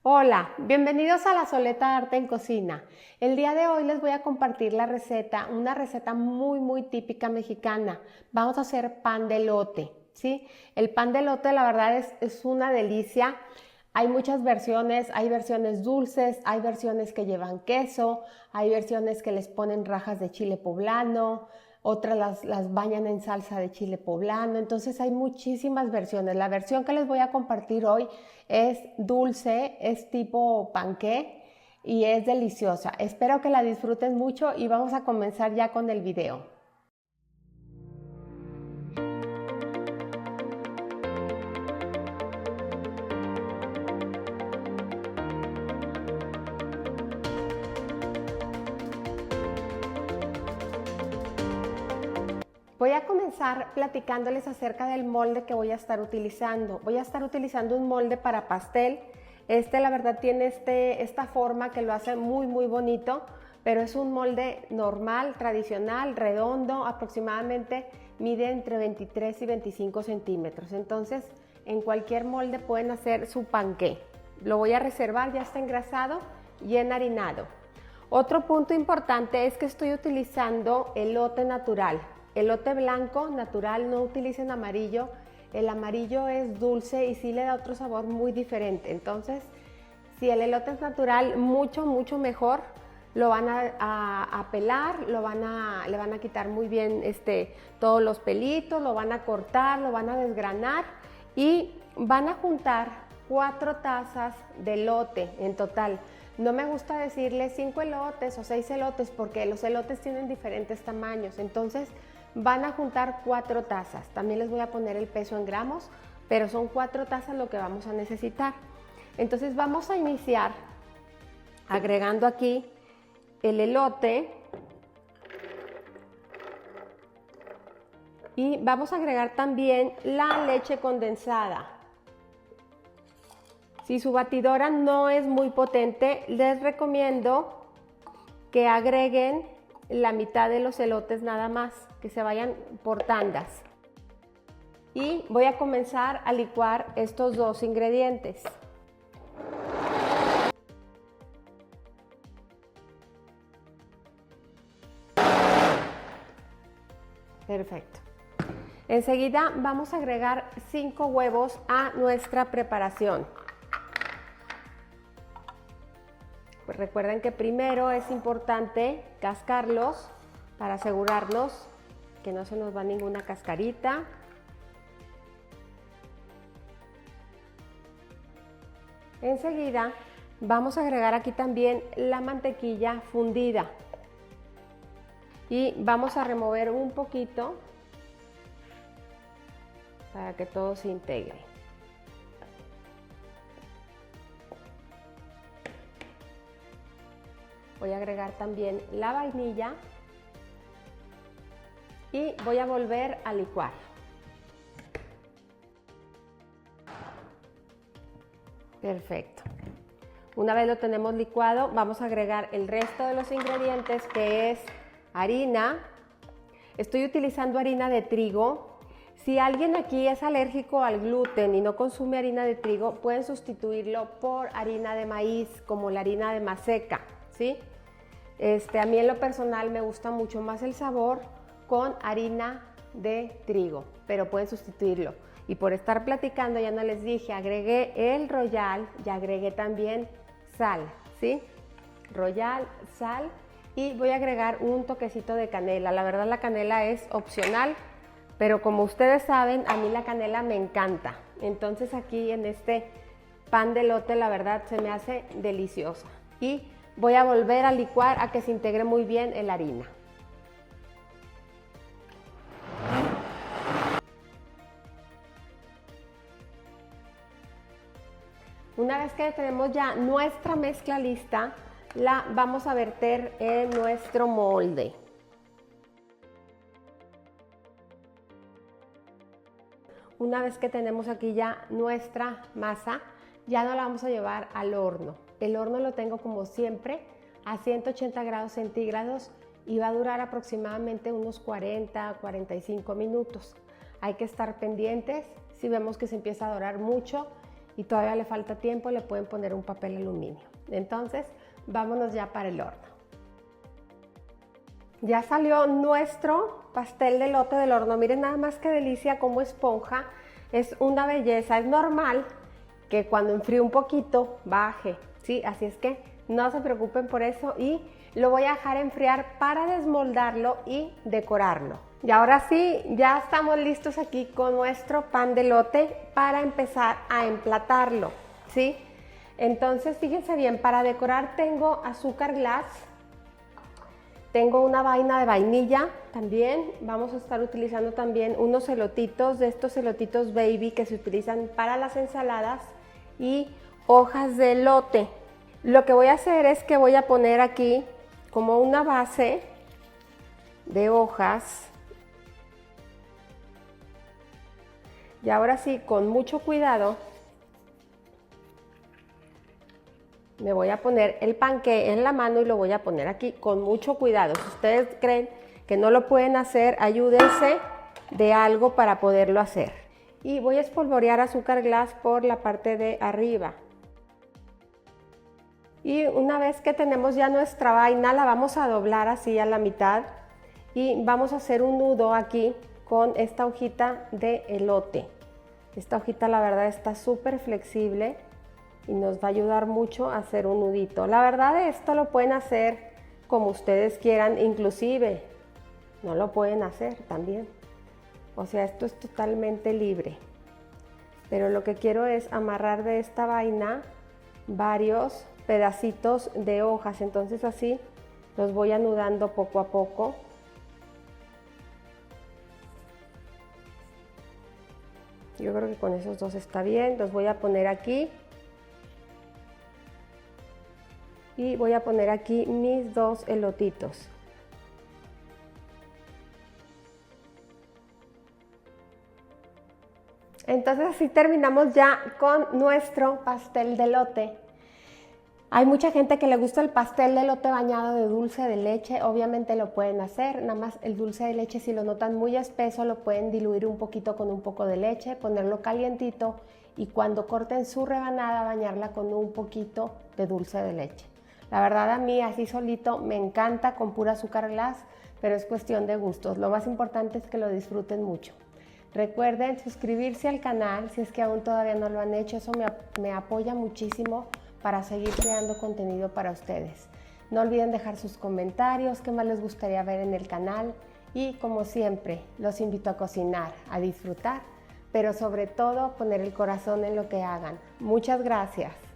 Hola, bienvenidos a La Soleta Arte en Cocina. El día de hoy les voy a compartir una receta muy típica mexicana. Vamos a hacer pan de elote, ¿sí? El pan de elote la verdad es una delicia. Hay muchas versiones, hay versiones dulces, hay versiones que llevan queso, hay versiones que les ponen rajas de chile poblano, otras las bañan en salsa de chile poblano, entonces hay muchísimas versiones. La versión que les voy a compartir hoy es dulce, es tipo panqué y es deliciosa. Espero que la disfruten mucho y vamos a comenzar ya con el video. Voy a comenzar platicándoles acerca del molde que voy a estar utilizando. Voy a estar utilizando un molde para pastel. La verdad tiene esta forma que lo hace muy bonito, pero es un molde normal, tradicional, redondo, aproximadamente mide entre 23 y 25 centímetros. Entonces, en cualquier molde pueden hacer su panqué. Lo voy a reservar, ya está engrasado y enharinado. Otro punto importante es que estoy utilizando elote natural. Elote blanco natural, no utilicen amarillo. El amarillo es dulce y sí le da otro sabor muy diferente. Entonces, si el elote es natural, mucho mejor. Lo van a pelar, le van a quitar muy bien todos los pelitos, lo van a cortar, lo van a desgranar y van a juntar 4 tazas de elote en total. No me gusta decirle 5 elotes o 6 elotes porque los elotes tienen diferentes tamaños. Entonces, van a juntar 4 tazas. También les voy a poner el peso en gramos, pero son 4 tazas lo que vamos a necesitar. Entonces vamos a iniciar agregando aquí el elote y vamos a agregar también la leche condensada. Si su batidora no es muy potente, les recomiendo que agreguen la mitad de los elotes nada más, que se vayan por tandas. Y voy a comenzar a licuar estos 2 ingredientes. Perfecto. Enseguida vamos a agregar 5 huevos a nuestra preparación. Pues recuerden que primero es importante cascarlos para asegurarnos que no se nos va ninguna cascarita. Enseguida vamos a agregar aquí también la mantequilla fundida y vamos a remover un poquito para que todo se integre. Voy a agregar también la vainilla y voy a volver a licuar. Perfecto. Una vez lo tenemos licuado, vamos a agregar el resto de los ingredientes, que es harina. Estoy utilizando harina de trigo. Si alguien aquí es alérgico al gluten y no consume harina de trigo, pueden sustituirlo por harina de maíz, como la harina de maseca, ¿sí? A mí en lo personal me gusta mucho más el sabor con harina de trigo, pero pueden sustituirlo. Y por estar platicando, ya no les dije, agregué el royal y agregué también sal, ¿sí? Royal, sal, y voy a agregar un toquecito de canela. La verdad la canela es opcional, pero como ustedes saben, a mí la canela me encanta. Entonces aquí en este pan de elote la verdad se me hace deliciosa. Y voy a volver a licuar a que se integre muy bien en la harina. Una vez que tenemos ya nuestra mezcla lista, la vamos a verter en nuestro molde. Una vez que tenemos aquí ya nuestra masa, ya no la vamos a llevar al horno. El horno lo tengo como siempre a 180 grados centígrados y va a durar aproximadamente unos 40-45 minutos. Hay que estar pendientes si vemos que se empieza a dorar mucho y todavía le falta tiempo, le pueden poner un papel aluminio. Entonces, vámonos ya para el horno. Ya salió nuestro pastel de elote del horno. Miren nada más qué delicia, como esponja. Es una belleza. Es normal que cuando enfríe un poquito baje, ¿sí? Así es que no se preocupen por eso y lo voy a dejar enfriar para desmoldarlo y decorarlo. Y ahora sí, ya estamos listos aquí con nuestro pan de elote para empezar a emplatarlo, ¿sí? Entonces, fíjense bien, para decorar tengo azúcar glass. Tengo una vaina de vainilla también. Vamos a estar utilizando también unos elotitos, de estos elotitos baby que se utilizan para las ensaladas, y hojas de elote. Lo que voy a hacer es que voy a poner aquí como una base de hojas. Y ahora sí, con mucho cuidado, me voy a poner el panqué en la mano y lo voy a poner aquí con mucho cuidado. Si ustedes creen que no lo pueden hacer, ayúdense de algo para poderlo hacer. Y voy a espolvorear azúcar glass por la parte de arriba. Y una vez que tenemos ya nuestra vaina, la vamos a doblar así a la mitad y vamos a hacer un nudo aquí con esta hojita de elote. Esta hojita, la verdad, está súper flexible y nos va a ayudar mucho a hacer un nudito. La verdad, esto lo pueden hacer como ustedes quieran, inclusive no lo pueden hacer también. O sea, esto es totalmente libre. Pero lo que quiero es amarrar de esta vaina varios pedacitos de hojas. Entonces así los voy anudando poco a poco. Yo creo que con esos dos está bien. Los voy a poner aquí. Y voy a poner aquí mis dos elotitos. Entonces así terminamos ya con nuestro pastel de elote. Hay mucha gente que le gusta el pastel de elote bañado de dulce de leche. Obviamente lo pueden hacer, nada más el dulce de leche, si lo notan muy espeso, lo pueden diluir un poquito con un poco de leche, ponerlo calientito y cuando corten su rebanada bañarla con un poquito de dulce de leche. La verdad, a mí así solito me encanta con pura azúcar glass, pero es cuestión de gustos. Lo más importante es que lo disfruten mucho. Recuerden suscribirse al canal si es que aún todavía no lo han hecho. Eso me apoya muchísimo para seguir creando contenido para ustedes. No olviden dejar sus comentarios, qué más les gustaría ver en el canal. Y como siempre, los invito a cocinar, a disfrutar, pero sobre todo poner el corazón en lo que hagan. Muchas gracias.